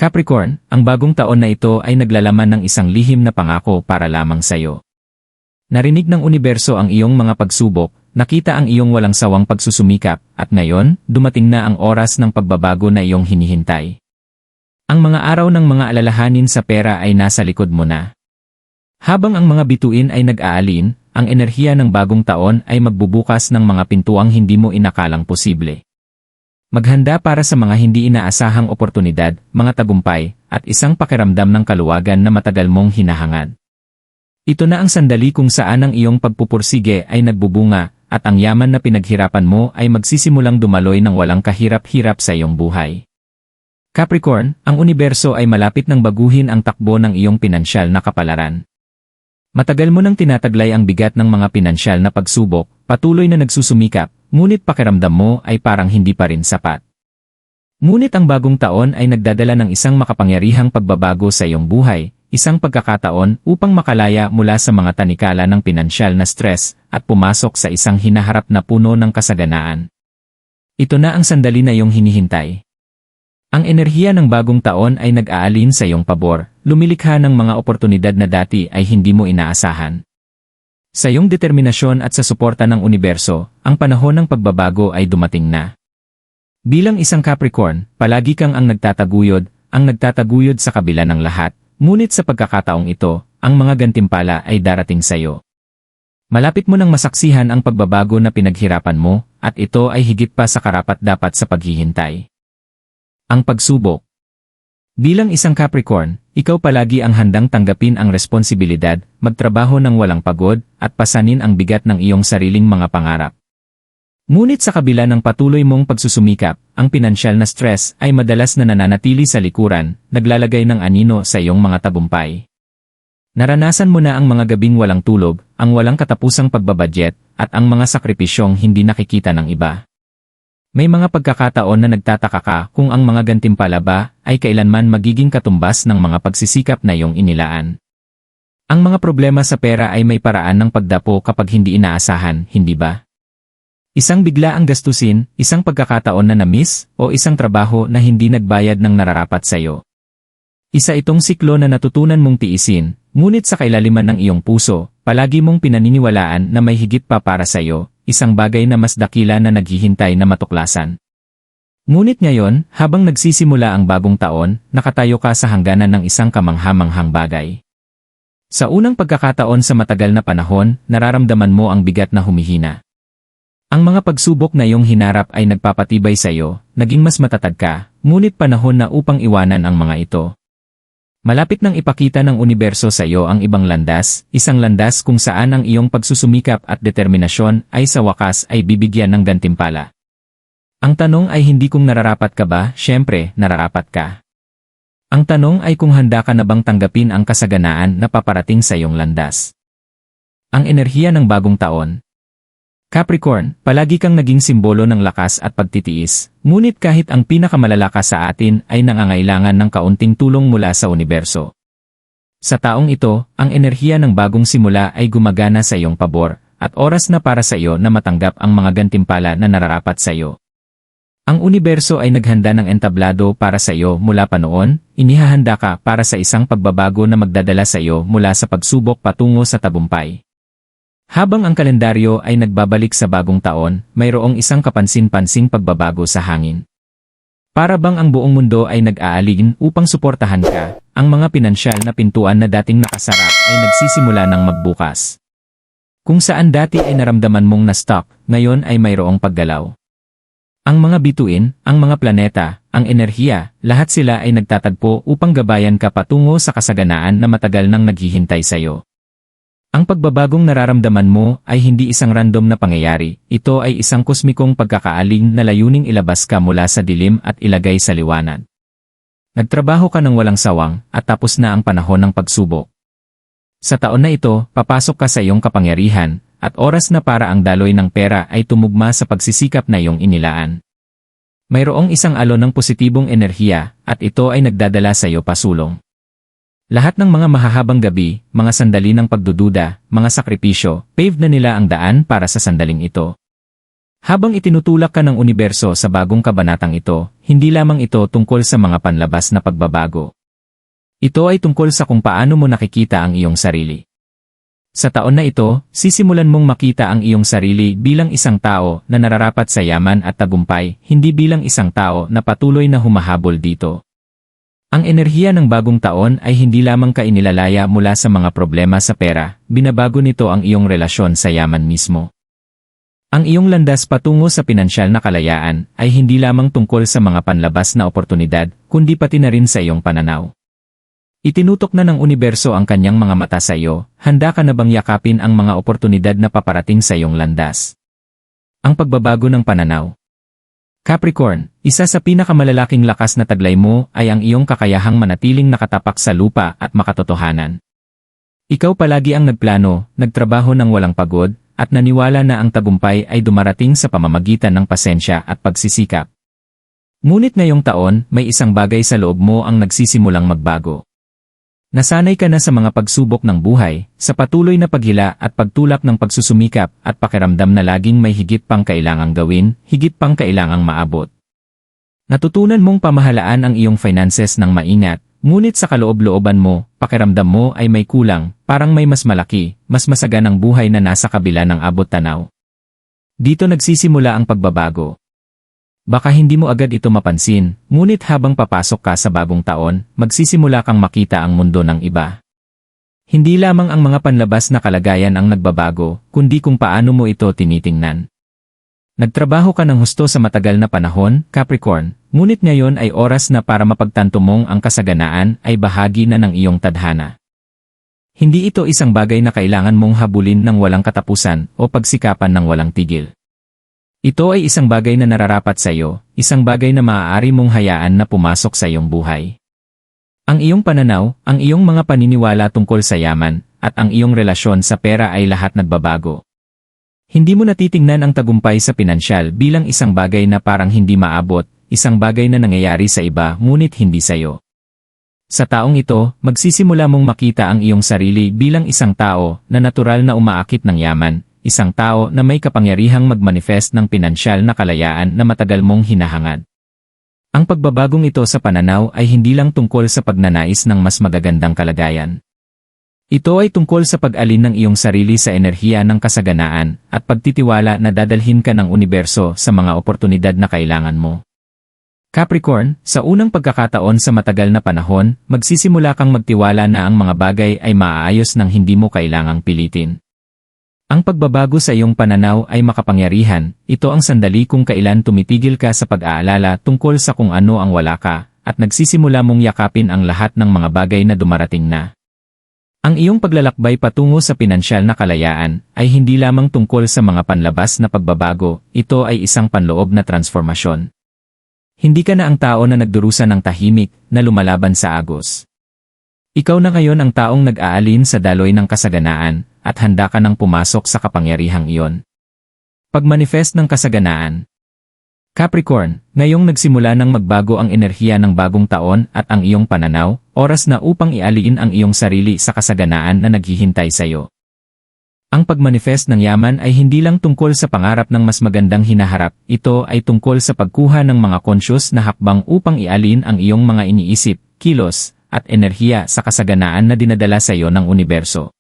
Capricorn, ang bagong taon na ito ay naglalaman ng isang lihim na pangako para lamang sa'yo. Narinig ng universo ang iyong mga pagsubok, nakita ang iyong walang sawang pagsusumikap, at ngayon, dumating na ang oras ng pagbabago na iyong hinihintay. Ang mga araw ng mga alalahanin sa pera ay nasa likod mo na. Habang ang mga bituin ay nag-aalin, ang enerhiya ng bagong taon ay magbubukas ng mga pintuang hindi mo inakalang posible. Maghanda para sa mga hindi inaasahang oportunidad, mga tagumpay, at isang pakiramdam ng kaluwagan na matagal mong hinahangad. Ito na ang sandali kung saan ang iyong pagpupursige ay nagbubunga, at ang yaman na pinaghirapan mo ay magsisimulang dumaloy ng walang kahirap-hirap sa iyong buhay. Capricorn, ang universo ay malapit nang baguhin ang takbo ng iyong pinansyal na kapalaran. Matagal mo nang tinataglay ang bigat ng mga pinansyal na pagsubok, patuloy na nagsusumikap, ngunit pakiramdam mo ay parang hindi pa rin sapat. Ngunit ang bagong taon ay nagdadala ng isang makapangyarihang pagbabago sa iyong buhay, isang pagkakataon upang makalaya mula sa mga tanikala ng pinansyal na stress at pumasok sa isang hinaharap na puno ng kasaganaan. Ito na ang sandali na iyong hinihintay. Ang enerhiya ng bagong taon ay nag-aalin sa iyong pabor, lumilikha ng mga oportunidad na dati ay hindi mo inaasahan. Sa iyong determinasyon at sa suporta ng universo, ang panahon ng pagbabago ay dumating na. Bilang isang Capricorn, palagi kang ang nagtataguyod sa kabila ng lahat, ngunit sa pagkakataong ito, ang mga gantimpala ay darating sa iyo. Malapit mo nang masaksihan ang pagbabago na pinaghirapan mo, at ito ay higit pa sa karapat-dapat sa paghihintay. Ang pagsubok. Bilang isang Capricorn, ikaw palagi ang handang tanggapin ang responsibilidad, magtrabaho ng walang pagod, at pasanin ang bigat ng iyong sariling mga pangarap. Ngunit sa kabila ng patuloy mong pagsusumikap, ang pinansyal na stress ay madalas na nananatili sa likuran, naglalagay ng anino sa iyong mga tagumpay. Naranasan mo na ang mga gabing walang tulog, ang walang katapusang pagbabudget, at ang mga sakripisyong hindi nakikita ng iba. May mga pagkakataon na nagtataka ka kung ang mga gantimpala ba ay kailanman magiging katumbas ng mga pagsisikap na iyong inilaan. Ang mga problema sa pera ay may paraan ng pagdapo kapag hindi inaasahan, hindi ba? Isang bigla ang gastusin, isang pagkakataon na na-miss, o isang trabaho na hindi nagbayad ng nararapat sa iyo. Isa itong siklo na natutunan mong tiisin, ngunit sa kailaliman ng iyong puso, palagi mong pinaniniwalaan na may higit pa para sa iyo, isang bagay na mas dakila na naghihintay na matuklasan. Ngunit ngayon, habang nagsisimula ang bagong taon, nakatayo ka sa hangganan ng isang kamangha-manghang bagay. Sa unang pagkakataon sa matagal na panahon, nararamdaman mo ang bigat na humihina. Ang mga pagsubok na iyong hinarap ay nagpapatibay sa iyo, naging mas matatag ka, ngunit panahon na upang iwanan ang mga ito. Malapit nang ipakita ng universo sa iyo ang ibang landas, isang landas kung saan ang iyong pagsusumikap at determinasyon ay sa wakas ay bibigyan ng gantimpala. Ang tanong ay hindi kung nararapat ka ba, syempre, nararapat ka. Ang tanong ay kung handa ka na bang tanggapin ang kasaganaan na paparating sa iyong landas. Ang enerhiya ng bagong taon. Capricorn, palagi kang naging simbolo ng lakas at pagtitiis, ngunit kahit ang pinakamalalakas sa atin ay nangangailangan ng kaunting tulong mula sa universo. Sa taong ito, ang enerhiya ng bagong simula ay gumagana sa iyong pabor, at oras na para sa iyo na matanggap ang mga gantimpala na nararapat sa iyo. Ang universo ay naghanda ng entablado para sa iyo mula pa noon, inihahanda ka para sa isang pagbabago na magdadala sa iyo mula sa pagsubok patungo sa tagumpay. Habang ang kalendaryo ay nagbabalik sa bagong taon, mayroong isang kapansin-pansing pagbabago sa hangin. Para bang ang buong mundo ay nag-aalin upang suportahan ka, ang mga pinansyal na pintuan na dating nakasara ay nagsisimula ng magbukas. Kung saan dati ay naramdaman mong na-stuck, ngayon ay mayroong paggalaw. Ang mga bituin, ang mga planeta, ang enerhiya, lahat sila ay nagtatagpo upang gabayan ka patungo sa kasaganaan na matagal nang naghihintay sa iyo. Ang pagbabagong nararamdaman mo ay hindi isang random na pangyayari, ito ay isang kosmikong pagkakaaling na layuning ilabas ka mula sa dilim at ilagay sa liwanag. Nagtrabaho ka ng walang sawang at tapos na ang panahon ng pagsubok. Sa taon na ito, papasok ka sa iyong kapangyarihan, at oras na para ang daloy ng pera ay tumugma sa pagsisikap na iyong inilaan. Mayroong isang alon ng positibong enerhiya, at ito ay nagdadala sa iyo pasulong. Lahat ng mga mahahabang gabi, mga sandali ng pagdududa, mga sakripisyo, paved na nila ang daan para sa sandaling ito. Habang itinutulak ka ng universo sa bagong kabanatang ito, hindi lamang ito tungkol sa mga panlabas na pagbabago. Ito ay tungkol sa kung paano mo nakikita ang iyong sarili. Sa taon na ito, sisimulan mong makita ang iyong sarili bilang isang tao na nararapat sa yaman at tagumpay, hindi bilang isang tao na patuloy na humahabol dito. Ang enerhiya ng bagong taon ay hindi lamang ka inilalaya mula sa mga problema sa pera, binabago nito ang iyong relasyon sa yaman mismo. Ang iyong landas patungo sa pinansyal na kalayaan ay hindi lamang tungkol sa mga panlabas na oportunidad, kundi pati na rin sa iyong pananaw. Itinutok na ng universo ang kanyang mga mata sa iyo, handa ka na bang yakapin ang mga oportunidad na paparating sa iyong landas? Ang pagbabago ng pananaw. Capricorn, isa sa pinakamalalaking lakas na taglay mo ay ang iyong kakayahang manatiling nakatapak sa lupa at makatotohanan. Ikaw palagi ang nagplano, nagtrabaho ng walang pagod, at naniwala na ang tagumpay ay dumarating sa pamamagitan ng pasensya at pagsisikap. Ngunit ngayong taon, may isang bagay sa loob mo ang nagsisimulang magbago. Nasanay ka na sa mga pagsubok ng buhay, sa patuloy na paghila at pagtulak ng pagsusumikap at pakiramdam na laging may higit pang kailangang gawin, higit pang kailangang maabot. Natutunan mong pamahalaan ang iyong finances ng maingat, ngunit sa kaloob-looban mo, pakiramdam mo ay may kulang, parang may mas malaki, mas masaganang buhay na nasa kabila ng abot tanaw. Dito nagsisimula ang pagbabago. Baka hindi mo agad ito mapansin, ngunit habang papasok ka sa bagong taon, magsisimula kang makita ang mundo ng iba. Hindi lamang ang mga panlabas na kalagayan ang nagbabago, kundi kung paano mo ito tinitingnan. Nagtrabaho ka ng husto sa matagal na panahon, Capricorn, ngunit ngayon ay oras na para mapagtanto mong ang kasaganaan ay bahagi na ng iyong tadhana. Hindi ito isang bagay na kailangan mong habulin ng walang katapusan o pagsikapan ng walang tigil. Ito ay isang bagay na nararapat sa iyo, isang bagay na maaari mong hayaan na pumasok sa iyong buhay. Ang iyong pananaw, ang iyong mga paniniwala tungkol sa yaman, at ang iyong relasyon sa pera ay lahat nagbabago. Hindi mo natitingnan ang tagumpay sa pinansyal bilang isang bagay na parang hindi maabot, isang bagay na nangyayari sa iba ngunit hindi sa iyo. Sa taong ito, magsisimula mong makita ang iyong sarili bilang isang tao na natural na umaakit ng yaman, isang tao na may kapangyarihang magmanifest ng pinansyal na kalayaan na matagal mong hinahangad. Ang pagbabagong ito sa pananaw ay hindi lang tungkol sa pagnanais ng mas magagandang kalagayan. Ito ay tungkol sa pag-alin ng iyong sarili sa enerhiya ng kasaganaan at pagtitiwala na dadalhin ka ng universo sa mga oportunidad na kailangan mo. Capricorn, sa unang pagkakataon sa matagal na panahon, magsisimula kang magtiwala na ang mga bagay ay maaayos nang hindi mo kailangang pilitin. Ang pagbabago sa iyong pananaw ay makapangyarihan, ito ang sandali kung kailan tumitigil ka sa pag-aalala tungkol sa kung ano ang wala ka, at nagsisimula mong yakapin ang lahat ng mga bagay na dumarating na. Ang iyong paglalakbay patungo sa pinansyal na kalayaan ay hindi lamang tungkol sa mga panlabas na pagbabago, ito ay isang panloob na transformasyon. Hindi ka na ang tao na nagdurusa ng tahimik, na lumalaban sa agos. Ikaw na ngayon ang taong nag-aalin sa daloy ng kasaganaan, at handa ka nang pumasok sa kapangyarihang iyon. Pagmanifest ng kasaganaan. Capricorn, ngayong nagsimula ng magbago ang enerhiya ng bagong taon at ang iyong pananaw, oras na upang ialiin ang iyong sarili sa kasaganaan na naghihintay sa iyo. Ang pagmanifest ng yaman ay hindi lang tungkol sa pangarap ng mas magandang hinaharap, ito ay tungkol sa pagkuha ng mga conscious na hakbang upang ialin ang iyong mga iniisip, kilos, at enerhiya sa kasaganaan na dinadala sa iyo ng universo.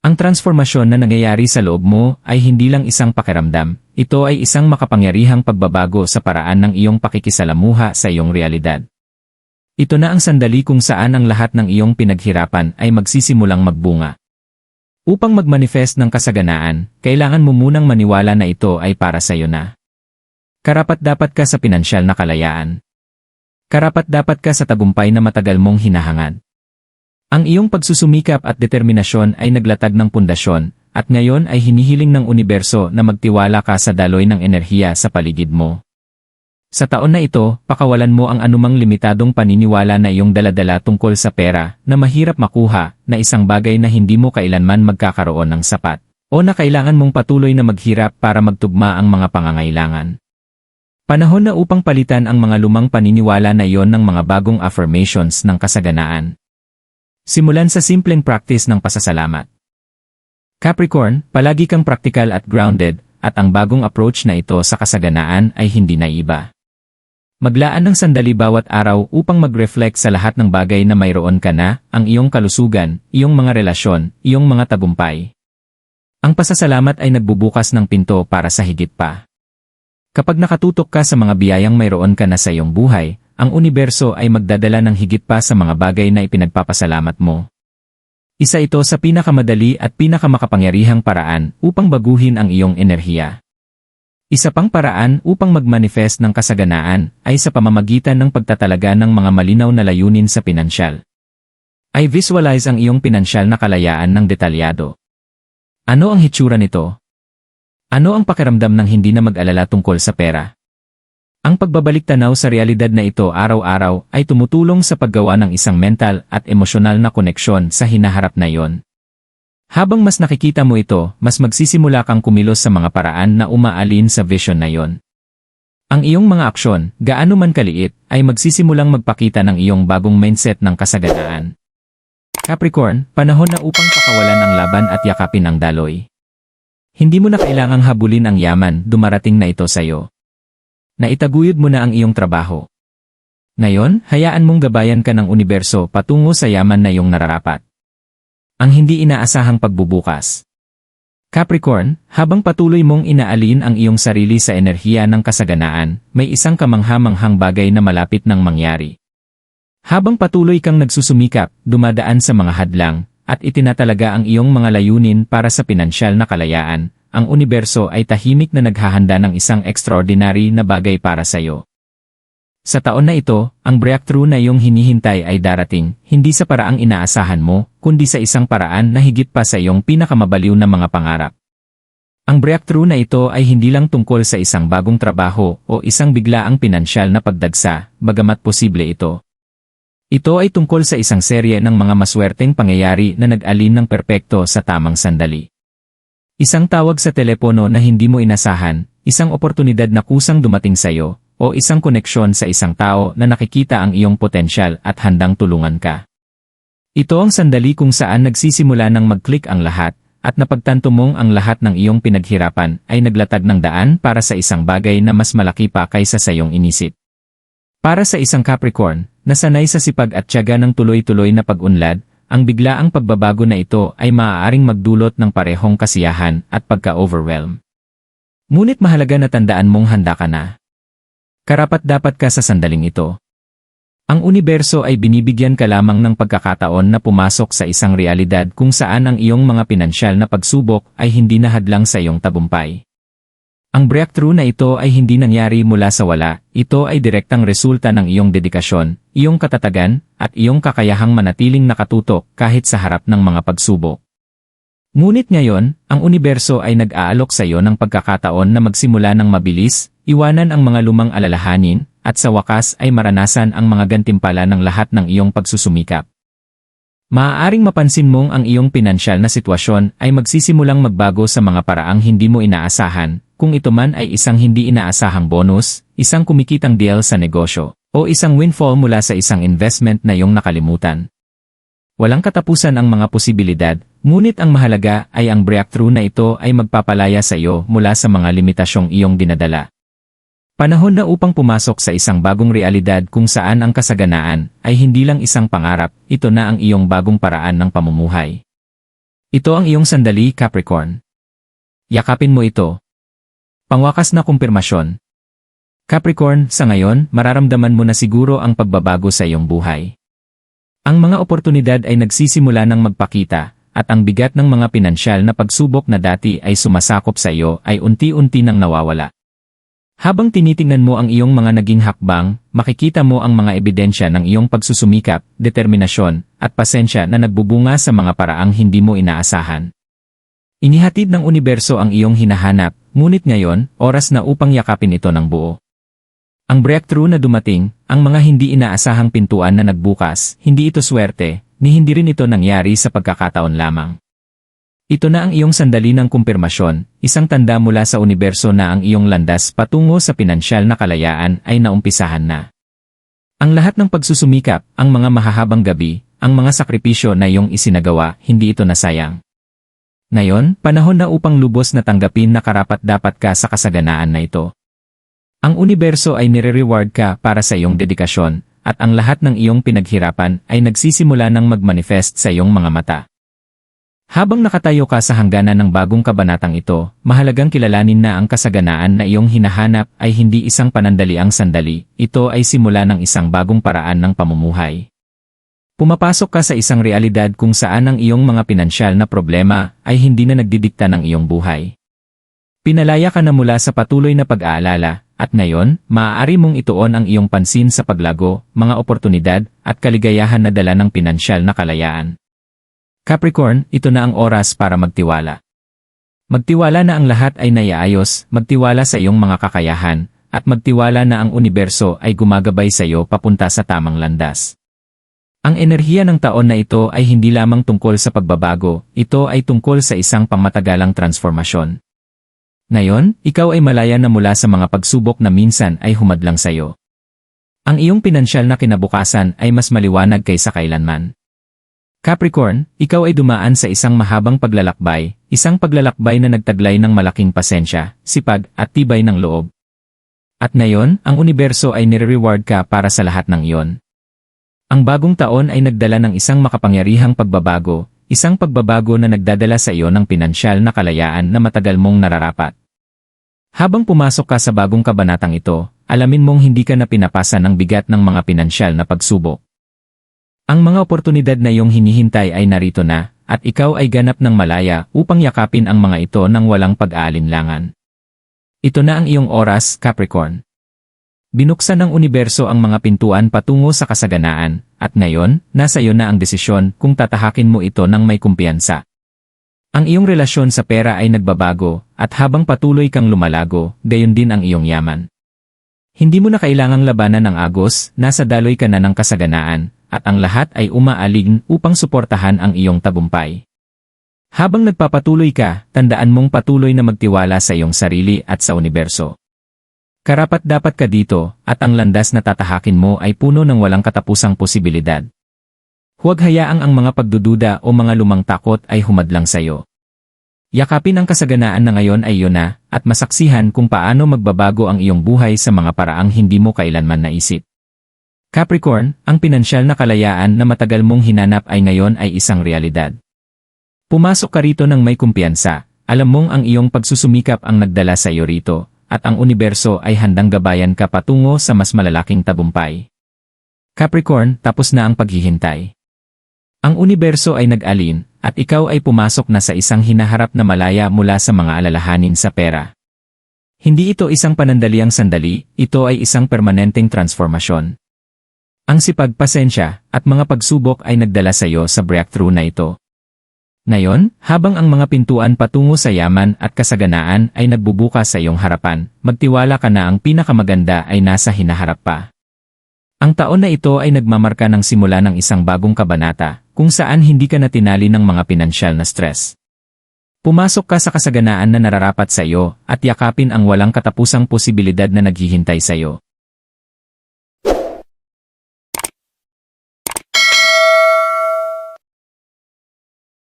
Ang transformasyon na nangyayari sa loob mo ay hindi lang isang pakiramdam, ito ay isang makapangyarihang pagbabago sa paraan ng iyong pakikisalamuha sa iyong realidad. Ito na ang sandali kung saan ang lahat ng iyong pinaghirapan ay magsisimulang magbunga. Upang magmanifest ng kasaganaan, kailangan mo munang maniwala na ito ay para sa iyo na. Karapat-dapat ka sa pinansyal na kalayaan. Karapat-dapat ka sa tagumpay na matagal mong hinahangad. Ang iyong pagsusumikap at determinasyon ay naglatag ng pundasyon, at ngayon ay hinihiling ng universo na magtiwala ka sa daloy ng enerhiya sa paligid mo. Sa taon na ito, pakawalan mo ang anumang limitadong paniniwala na iyong daladala tungkol sa pera, na mahirap makuha, na isang bagay na hindi mo kailanman magkakaroon ng sapat, o na kailangan mong patuloy na maghirap para magtugma ang mga pangangailangan. Panahon na upang palitan ang mga lumang paniniwala na iyon ng mga bagong affirmations ng kasaganaan. Simulan sa simpleng practice ng pasasalamat. Capricorn, palagi kang praktikal at grounded, at ang bagong approach na ito sa kasaganaan ay hindi naiba. Maglaan ng sandali bawat araw upang mag-reflect sa lahat ng bagay na mayroon ka na, ang iyong kalusugan, iyong mga relasyon, iyong mga tagumpay. Ang pasasalamat ay nagbubukas ng pinto para sa higit pa. Kapag nakatutok ka sa mga biyayang mayroon ka na sa iyong buhay, ang universo ay magdadala ng higit pa sa mga bagay na ipinagpapasalamat mo. Isa ito sa pinakamadali at pinakamakapangyarihang paraan upang baguhin ang iyong enerhiya. Isa pang paraan upang mag-manifest ng kasaganaan ay sa pamamagitan ng pagtatalaga ng mga malinaw na layunin sa pinansyal. Ay visualize ang iyong pinansyal na kalayaan ng detalyado. Ano ang hitsura nito? Ano ang pakiramdam ng hindi na mag-alala tungkol sa pera? Ang pagbabalik tanaw sa realidad na ito araw-araw ay tumutulong sa paggawa ng isang mental at emosyonal na koneksyon sa hinaharap na iyon. Habang mas nakikita mo ito, mas magsisimula kang kumilos sa mga paraan na umaalin sa vision na iyon. Ang iyong mga aksyon, gaano man kaliit, ay magsisimulang magpakita ng iyong bagong mindset ng kasaganaan. Capricorn, panahon na upang pakawalan ang laban at yakapin ang daloy. Hindi mo na kailangang habulin ang yaman, dumarating na ito sa iyo. Naitaguyod mo na ang iyong trabaho. Ngayon, hayaan mong gabayan ka ng universo patungo sa yaman na iyong nararapat. Ang hindi inaasahang pagbubukas. Capricorn, habang patuloy mong inaalin ang iyong sarili sa enerhiya ng kasaganaan, may isang kamangha-manghang bagay na malapit nang mangyari. Habang patuloy kang nagsusumikap, dumadaan sa mga hadlang, at itinatalaga ang iyong mga layunin para sa pinansyal na kalayaan, ang universo ay tahimik na naghahanda ng isang extraordinary na bagay para sa iyo. Sa taon na ito, ang breakthrough na iyong hinihintay ay darating, hindi sa paraang inaasahan mo, kundi sa isang paraan na higit pa sa iyong pinakamabaliw na mga pangarap. Ang breakthrough na ito ay hindi lang tungkol sa isang bagong trabaho o isang biglaang pinansyal na pagdagsa, bagamat posible ito. Ito ay tungkol sa isang serye ng mga maswerteng pangyayari na nag-alin ng perpekto sa tamang sandali. Isang tawag sa telepono na hindi mo inasahan, isang oportunidad na kusang dumating sa iyo, o isang koneksyon sa isang tao na nakikita ang iyong potensyal at handang tulungan ka. Ito ang sandali kung saan nagsisimula ng mag-click ang lahat, at napagtanto mong ang lahat ng iyong pinaghirapan ay naglatag ng daan para sa isang bagay na mas malaki pa kaysa sa iyong inisip. Para sa isang Capricorn, na sanay sa sipag at tiyaga ng tuloy-tuloy na pag-unlad, ang biglaang pagbabago na ito ay maaaring magdulot ng parehong kasiyahan at pagka-overwhelm. Ngunit mahalaga na tandaan mong handa ka na. Karapat-dapat ka sa sandaling ito. Ang universo ay binibigyan ka lamang ng pagkakataon na pumasok sa isang realidad kung saan ang iyong mga pinansyal na pagsubok ay hindi na hadlang sa iyong tagumpay. Ang breakthrough na ito ay hindi nangyari mula sa wala, ito ay direktang resulta ng iyong dedikasyon, iyong katatagan, at iyong kakayahang manatiling nakatutok kahit sa harap ng mga pagsubok. Ngunit ngayon, ang universo ay nag-aalok sa iyo ng pagkakataon na magsimula ng mabilis, iwanan ang mga lumang alalahanin, at sa wakas ay maranasan ang mga gantimpala ng lahat ng iyong pagsusumikap. Maaaring mapansin mong ang iyong pinansyal na sitwasyon ay magsisimulang magbago sa mga paraang hindi mo inaasahan, kung ito man ay isang hindi inaasahang bonus, isang kumikitang deal sa negosyo, o isang windfall mula sa isang investment na iyong nakalimutan. Walang katapusan ang mga posibilidad, ngunit ang mahalaga ay ang breakthrough na ito ay magpapalaya sa iyo mula sa mga limitasyong iyong dinadala. Panahon na upang pumasok sa isang bagong realidad kung saan ang kasaganaan ay hindi lang isang pangarap, ito na ang iyong bagong paraan ng pamumuhay. Ito ang iyong sandali, Capricorn. Yakapin mo ito. Pangwakas na kumpirmasyon. Capricorn, sa ngayon, mararamdaman mo na siguro ang pagbabago sa iyong buhay. Ang mga oportunidad ay nagsisimula ng magpakita, at ang bigat ng mga pinansyal na pagsubok na dati ay sumasakop sa iyo ay unti-unti nang nawawala. Habang tinitingnan mo ang iyong mga naging hakbang, makikita mo ang mga ebidensya ng iyong pagsusumikap, determinasyon, at pasensya na nagbubunga sa mga paraang hindi mo inaasahan. Inihatid ng universo ang iyong hinahanap, ngunit ngayon, oras na upang yakapin ito ng buo. Ang breakthrough na dumating, ang mga hindi inaasahang pintuan na nagbukas, hindi ito swerte, ni hindi rin ito nangyari sa pagkakataon lamang. Ito na ang iyong sandali ng kumpirmasyon, isang tanda mula sa universo na ang iyong landas patungo sa pinansyal na kalayaan ay naumpisahan na. Ang lahat ng pagsusumikap, ang mga mahahabang gabi, ang mga sakripisyo na iyong isinagawa, hindi ito nasayang. Ngayon, panahon na upang lubos na tanggapin na karapat-dapat ka sa kasaganaan na ito. Ang universo ay nire-reward ka para sa iyong dedikasyon, at ang lahat ng iyong pinaghirapan ay nagsisimula ng mag-manifest sa iyong mga mata. Habang nakatayo ka sa hangganan ng bagong kabanatang ito, mahalagang kilalanin na ang kasaganaan na iyong hinahanap ay hindi isang panandaliang sandali, ito ay simula ng isang bagong paraan ng pamumuhay. Pumapasok ka sa isang realidad kung saan ang iyong mga pinansyal na problema ay hindi na nagdidikta ng iyong buhay. Pinalaya ka na mula sa patuloy na pag-aalala, at ngayon, maaari mong ituon ang iyong pansin sa paglago, mga oportunidad, at kaligayahan na dala ng pinansyal na kalayaan. Capricorn, ito na ang oras para magtiwala. Magtiwala na ang lahat ay naiaayos, magtiwala sa iyong mga kakayahan, at magtiwala na ang universo ay gumagabay sa iyo papunta sa tamang landas. Ang enerhiya ng taon na ito ay hindi lamang tungkol sa pagbabago, ito ay tungkol sa isang pangmatagalang transformasyon. Ngayon, ikaw ay malaya na mula sa mga pagsubok na minsan ay humadlang sa iyo. Ang iyong pinansyal na kinabukasan ay mas maliwanag kaysa kailanman. Capricorn, ikaw ay dumaan sa isang mahabang isang paglalakbay na nagtaglay ng malaking pasensya, sipag, at tibay ng loob. At ngayon, ang universo ay nire-reward ka para sa lahat ng iyon. Ang bagong taon ay nagdala ng isang makapangyarihang pagbabago, isang pagbabago na nagdadala sa iyo ng pinansyal na kalayaan na matagal mong nararapat. Habang pumasok ka sa bagong kabanatang ito, alamin mong hindi ka na pinapasa ng bigat ng mga pinansyal na pagsubok. Ang mga oportunidad na iyong hinihintay ay narito na, at ikaw ay ganap ng malaya upang yakapin ang mga ito ng walang pag-aalinlangan. Ito na ang iyong oras, Capricorn. Binuksan ng universo ang mga pintuan patungo sa kasaganaan, at ngayon, nasa iyo na ang desisyon kung tatahakin mo ito ng may kumpiyansa. Ang iyong relasyon sa pera ay nagbabago, at habang patuloy kang lumalago, gayon din ang iyong yaman. Hindi mo na kailangang labanan ng agos, nasa daloy ka na ng kasaganaan, at ang lahat ay umaalig upang suportahan ang iyong tagumpay. Habang nagpapatuloy ka, tandaan mong patuloy na magtiwala sa iyong sarili at sa universo. Karapat-dapat ka dito, at ang landas na tatahakin mo ay puno ng walang katapusang posibilidad. Huwag hayaang ang mga pagdududa o mga lumang takot ay humadlang sa iyo. Yakapin ang kasaganaan na ngayon ay iyon na, at masaksihan kung paano magbabago ang iyong buhay sa mga paraang hindi mo kailanman naisip. Capricorn, ang pinansyal na kalayaan na matagal mong hinanap ay ngayon ay isang realidad. Pumasok ka rito ng may kumpiyansa, alam mong ang iyong pagsusumikap ang nagdala sa iyo rito, at ang universo ay handang gabayan ka patungo sa mas malalaking tagumpay. Capricorn, tapos na ang paghihintay. Ang universo ay nag-alin, at ikaw ay pumasok na sa isang hinaharap na malaya mula sa mga alalahanin sa pera. Hindi ito isang panandaliang sandali, ito ay isang permanenteng transformasyon. Ang sipag, pasensya, at mga pagsubok ay nagdala sa iyo sa breakthrough na ito. Ngayon, habang ang mga pintuan patungo sa yaman at kasaganaan ay nagbubukas sa iyong harapan, magtiwala ka na ang pinakamaganda ay nasa hinaharap pa. Ang taon na ito ay nagmamarka ng simula ng isang bagong kabanata, kung saan hindi ka na tinali ng mga pinansyal na stress. Pumasok ka sa kasaganaan na nararapat sa iyo, at yakapin ang walang katapusang posibilidad na naghihintay sa iyo.